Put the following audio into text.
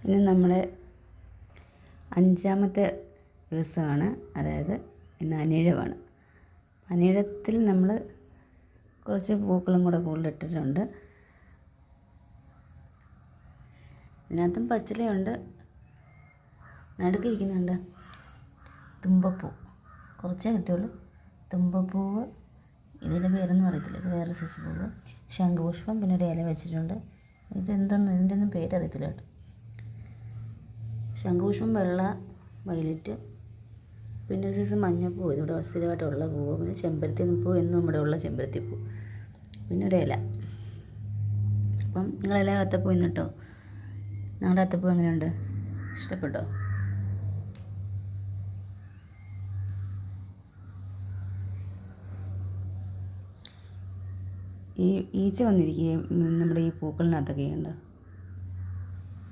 ഇന്ന് നമ്മുടെ 5-ാമത്തെ ദിവസമാണ്, അതായത് ഇന്ന് അനിഴമാണ്. അനിഴത്തിൽ നമ്മൾ കുറച്ച് പൂക്കളും കൂടെ കൂടുതലിട്ടിട്ടുണ്ട്. ഇതിനകത്തും പച്ചിലയുണ്ട്. നടുക്കിരിക്കുന്നുണ്ട് തുമ്പപ്പൂ, കുറച്ചേ കിട്ടുള്ളൂ. തുമ്പപ്പൂവ്, ഇതിൻ്റെ പേരൊന്നും അറിയത്തില്ല, ഇത് വേറെ സൈസ് പൂവ്. ശംഖുപുഷ്പം, പിന്നെ ഒരു ഇല വെച്ചിട്ടുണ്ട്. ഇതിൻ്റെ ഒന്നും പേരറിയത്തില്ല കേട്ടോ. ശംഖുപുഷ്പം വെള്ള, വയലറ്റ്, പിന്നെ ഒരു സൈസ് മഞ്ഞപ്പൂ, ഇതിവിടെ സ്ഥിരമായിട്ടുള്ള പൂവ്. പിന്നെ ചെമ്പരത്തി പൂ, എന്നും ഇവിടെ ഉള്ള ചെമ്പരത്തി പൂ, പിന്നെ ഒരു ഇല. അപ്പം നിങ്ങളെല്ലാം അത്തപ്പൂ ഇന്നിട്ടോ? ഞങ്ങളുടെ അത്തപ്പൂ എങ്ങനെയുണ്ട്? ഇഷ്ടപ്പെട്ടോ? ഈ ഈച്ച വന്നിരിക്കുകയും നമ്മുടെ ഈ പൂക്കളിനകത്തൊക്കെ ഉണ്ട്.